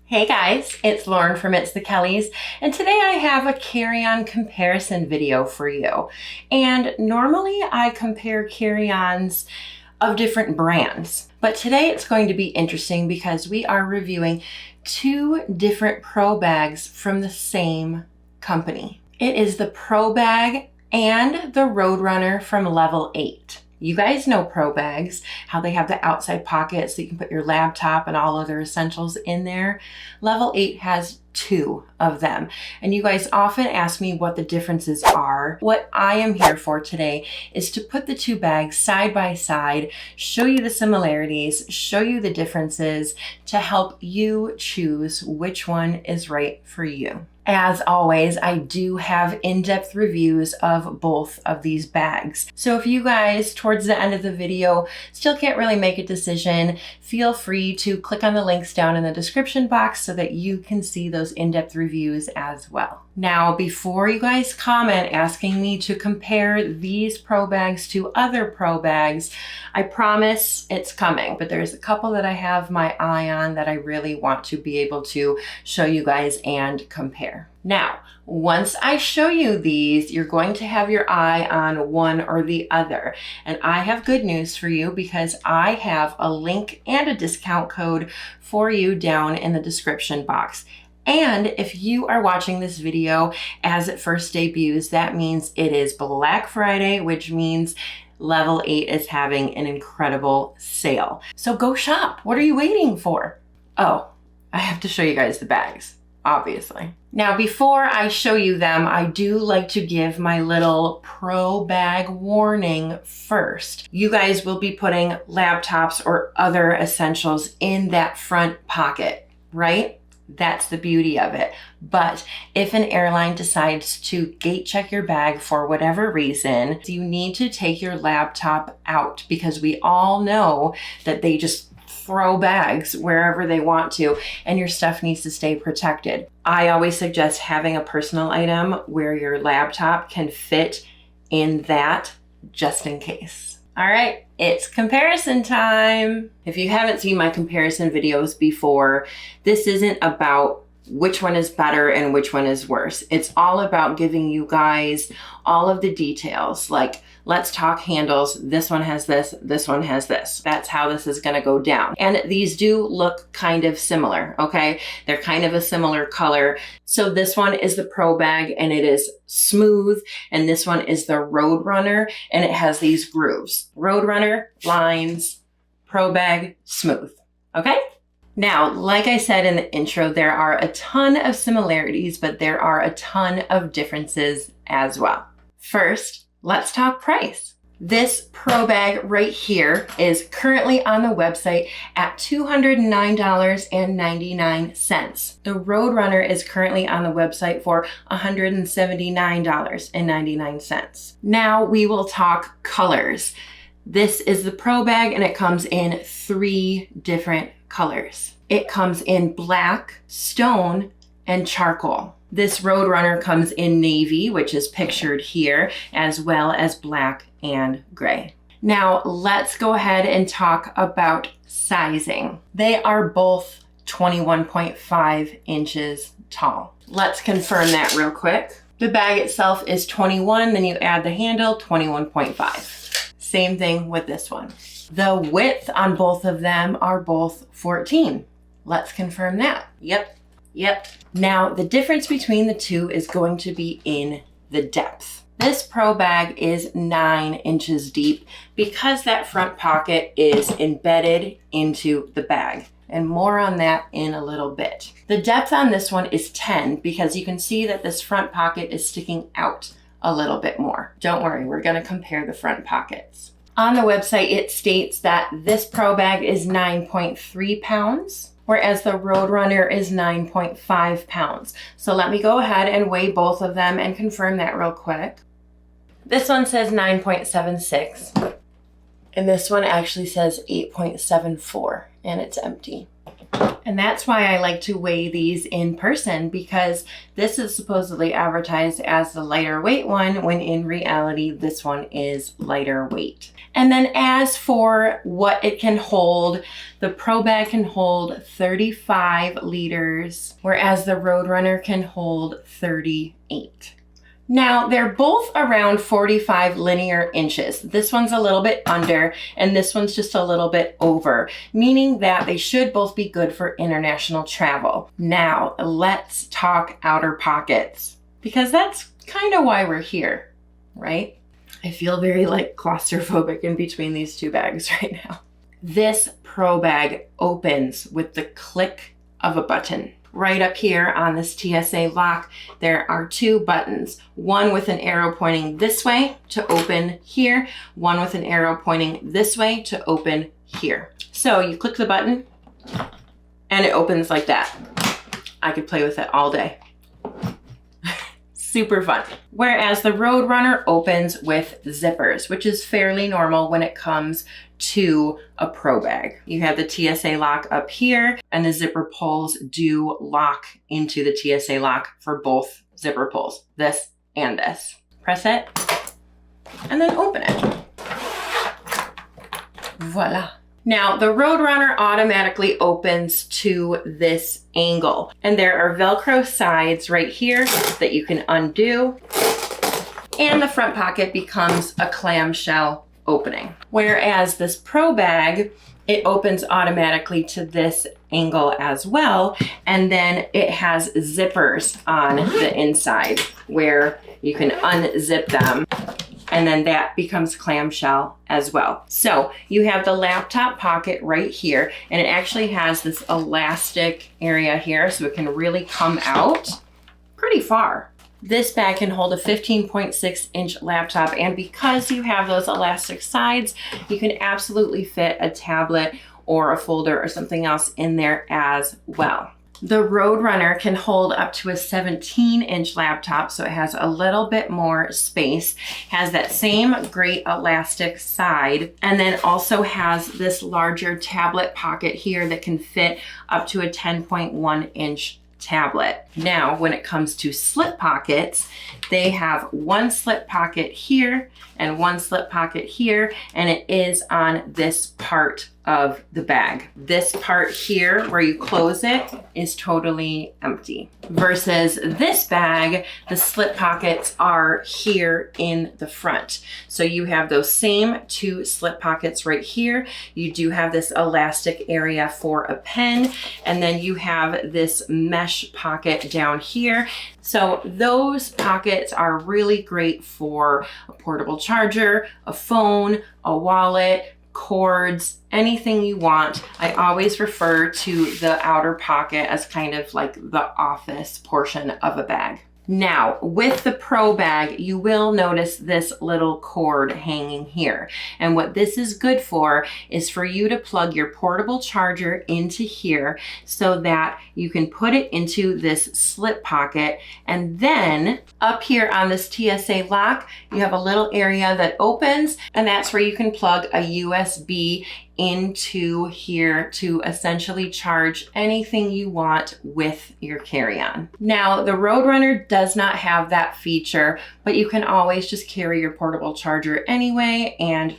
Hey guys, it's Lauren from It's the Kellys, and today I have a carry-on comparison video for you. And normally I compare carry-ons of different brands, but today it's going to be interesting because we are reviewing two different Pro bags from the same company. It is the Pro bag and the RoadRunner from Level 8. You guys know Pro bags, how they have the outside pocket so you can put your laptop and all other essentials in there. Level 8 has two of them. And you guys often ask me what the differences are. What I am here for today is to put the two bags side by side, show you the similarities, show you the differences to help you choose which one is right for you. As always, I do have in-depth reviews of both of these bags. So if you guys, towards the end of the video, still can't really make a decision, feel free to click on the links down in the description box so that you can see those in-depth reviews as well. Now, before you guys comment asking me to compare these Pro bags to other Pro bags, I promise it's coming, but there's a couple that I have my eye on that I really want to be able to show you guys and compare. Now, once I show you these, you're going to have your eye on one or the other. And I have good news for you because I have a link and a discount code for you down in the description box. And if you are watching this video as it first debuts, that means it is Black Friday, which means Level 8 is having an incredible sale. So go shop. What are you waiting for? Oh, I have to show you guys the bags, obviously. Now, before I show you them, I do like to give my little Pro bag warning first. You guys will be putting laptops or other essentials in that front pocket, right? That's the beauty of it. But if an airline decides to gate check your bag for whatever reason, you need to take your laptop out because we all know that they just throw bags wherever they want to and your stuff needs to stay protected. I always suggest having a personal item where your laptop can fit in that just in case. All right, it's comparison time. If you haven't seen my comparison videos before, this isn't about which one is better and which one is worse. It's all about giving you guys all of the details. Like, let's talk handles. This one has this one has this. That's how this is gonna go down. And these do look kind of similar, okay? They're kind of a similar color. So this one is the Pro bag and it is smooth. And this one is the RoadRunner and it has these grooves. RoadRunner, lines, Pro bag, smooth, okay? Now, like I said in the intro, there are a ton of similarities, but there are a ton of differences as well. First, let's talk price. This Pro bag right here is currently on the website at $209.99. The RoadRunner is currently on the website for $179.99. Now we will talk colors. This is the Pro bag and it comes in 3 different colors. It comes in black, stone, and charcoal. This RoadRunner comes in navy, which is pictured here, as well as black and gray. Now let's go ahead and talk about sizing. They are both 21.5 inches tall. Let's confirm that real quick. The bag itself is 21, then you add the handle, 21.5. Same thing with this one. The width on both of them are both 14. Let's confirm that. Yep. Now, the difference between the two is going to be in the depth. This Pro bag is 9 inches deep because that front pocket is embedded into the bag. And more on that in a little bit. The depth on this one is 10 because you can see that this front pocket is sticking out a little bit more. Don't worry, we're going to compare the front pockets. On the website, it states that this Pro bag is 9.3 pounds, whereas the RoadRunner is 9.5 pounds. So let me go ahead and weigh both of them and confirm that real quick. This one says 9.76, and this one actually says 8.74, and it's empty. And that's why I like to weigh these in person, because this is supposedly advertised as the lighter weight one, when in reality, this one is lighter weight. And then as for what it can hold, the Pro bag can hold 35 liters, whereas the RoadRunner can hold 38. Now, they're both around 45 linear inches. This one's a little bit under, and this one's just a little bit over, meaning that they should both be good for international travel. Now, let's talk outer pockets, because that's kind of why we're here, right? I feel very like claustrophobic in between these two bags right now. This Pro bag opens with the click of a button. Right up here on this TSA lock, there are two buttons, one with an arrow pointing this way to open here, one with an arrow pointing this way to open here. So you click the button and it opens like that. I could play with it all day. Super fun. Whereas the RoadRunner opens with zippers, which is fairly normal when it comes to a Pro bag. You have the TSA lock up here, and the zipper pulls do lock into the TSA lock for both zipper pulls, this and this. Press it and then open it. Voila. Now, the RoadRunner automatically opens to this angle, and there are Velcro sides right here that you can undo, and the front pocket becomes a clamshell opening. Whereas this Pro bag, it opens automatically to this angle as well, and then it has zippers on the inside where you can unzip them, and then that becomes clamshell as well. So you have the laptop pocket right here, and it actually has this elastic area here, so it can really come out pretty far. This bag can hold a 15.6-inch laptop, and because you have those elastic sides, you can absolutely fit a tablet or a folder or something else in there as well. The RoadRunner can hold up to a 17-inch laptop, so it has a little bit more space, has that same great elastic side, and then also has this larger tablet pocket here that can fit up to a 10.1-inch tablet. Now, when it comes to slip pockets, they have one slip pocket here and one slip pocket here, and it is on this part of the bag. This part here where you close it is totally empty. Versus this bag, the slip pockets are here in the front. So you have those same two slip pockets right here. You do have this elastic area for a pen, and then you have this mesh pocket down here. So those pockets are really great for a portable charger, a phone, a wallet, cords, anything you want. I always refer to the outer pocket as kind of like the office portion of a bag. Now, with the Pro bag, you will notice this little cord hanging here. And what this is good for is for you to plug your portable charger into here so that you can put it into this slip pocket. And then up here on this TSA lock, you have a little area that opens, and that's where you can plug a USB into here to essentially charge anything you want with your carry-on. Now, the RoadRunner does not have that feature, but you can always just carry your portable charger anyway and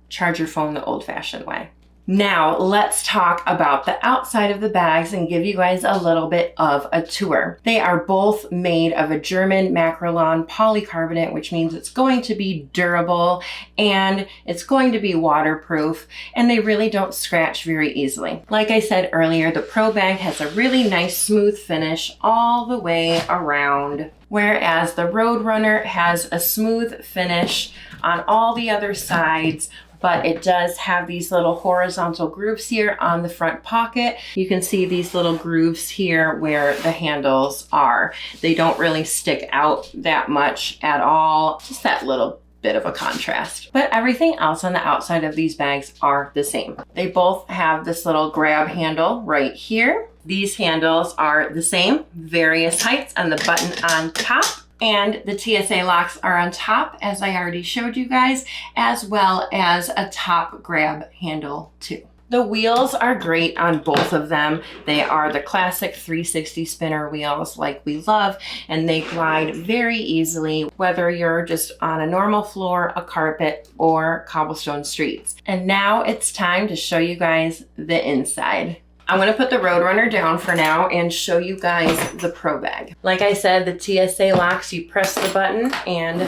charge your phone the old-fashioned way. Now, let's talk about the outside of the bags and give you guys a little bit of a tour. They are both made of a German Macrolon polycarbonate, which means it's going to be durable and it's going to be waterproof, and they really don't scratch very easily. Like I said earlier, the Pro bag has a really nice smooth finish all the way around, whereas the RoadRunner has a smooth finish on all the other sides, but it does have these little horizontal grooves here on the front pocket. You can see these little grooves here where the handles are. They don't really stick out that much at all, just that little bit of a contrast. But everything else on the outside of these bags are the same. They both have this little grab handle right here. These handles are the same, various heights, and the button on top. And the TSA locks are on top, as I already showed you guys, as well as a top grab handle too. The wheels are great on both of them. They are the classic 360 spinner wheels like we love, and they glide very easily, whether you're just on a normal floor, a carpet, or cobblestone streets. And now it's time to show you guys the inside. I'm gonna put the RoadRunner down for now and show you guys the Pro bag. Like I said, the TSA locks, you press the button and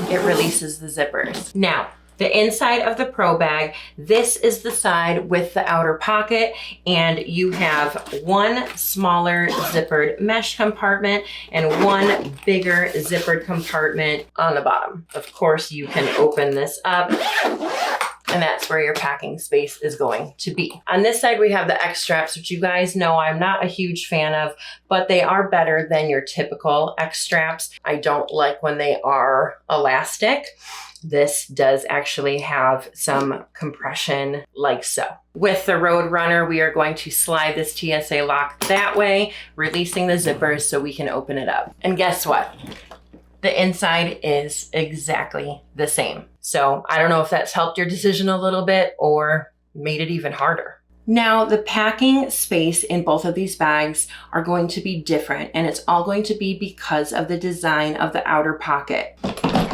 it releases the zippers. Now, the inside of the Pro bag, this is the side with the outer pocket, and you have one smaller zippered mesh compartment and one bigger zippered compartment on the bottom. Of course, you can open this up, and that's where your packing space is going to be. On this side, we have the X straps, which you guys know I'm not a huge fan of, but they are better than your typical X straps. I don't like when they are elastic. This does actually have some compression like so. With the RoadRunner, we are going to slide this TSA lock that way, releasing the zippers so we can open it up. And guess what? The inside is exactly the same. So I don't know if that's helped your decision a little bit or made it even harder. Now, the packing space in both of these bags are going to be different, and it's all going to be because of the design of the outer pocket.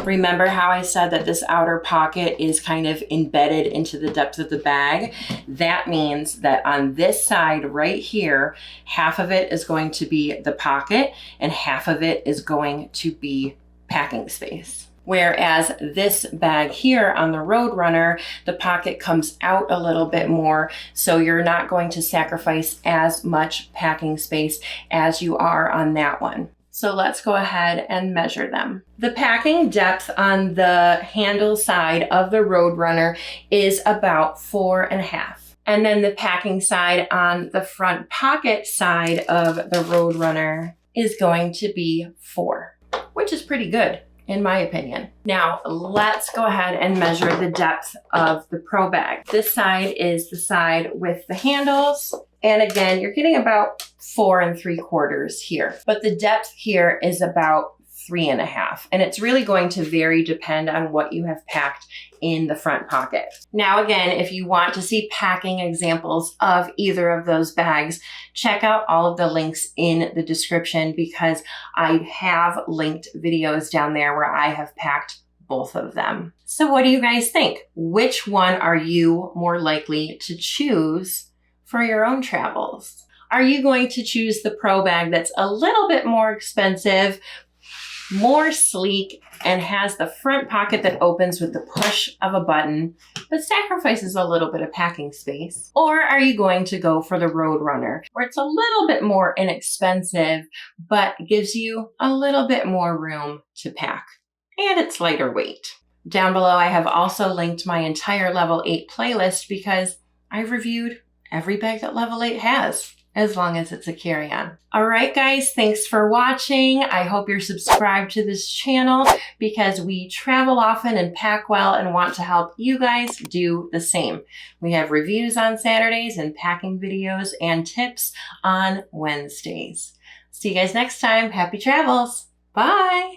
Remember how I said that this outer pocket is kind of embedded into the depth of the bag? That means that on this side right here, half of it is going to be the pocket and half of it is going to be packing space. Whereas this bag here on the RoadRunner, the pocket comes out a little bit more, so you're not going to sacrifice as much packing space as you are on that one. So let's go ahead and measure them. The packing depth on the handle side of the RoadRunner is about 4.5. And then the packing side on the front pocket side of the RoadRunner is going to be 4, which is pretty good in my opinion. Now let's go ahead and measure the depth of the Pro bag. This side is the side with the handles. And again, you're getting about 4 3/4 here, but the depth here is about 3.5. And it's really going to vary depend on what you have packed in the front pocket. Now, again, if you want to see packing examples of either of those bags, check out all of the links in the description because I have linked videos down there where I have packed both of them. So what do you guys think? Which one are you more likely to choose for your own travels? Are you going to choose the Pro bag that's a little bit more expensive, more sleek, and has the front pocket that opens with the push of a button, but sacrifices a little bit of packing space? Or are you going to go for the RoadRunner, where it's a little bit more inexpensive, but gives you a little bit more room to pack, and it's lighter weight? Down below, I have also linked my entire Level 8 playlist because I've reviewed every bag that Level 8 has, as long as it's a carry-on. All right, guys, thanks for watching. I hope you're subscribed to this channel because we travel often and pack well and want to help you guys do the same. We have reviews on Saturdays and packing videos and tips on Wednesdays. See you guys next time. Happy travels. Bye.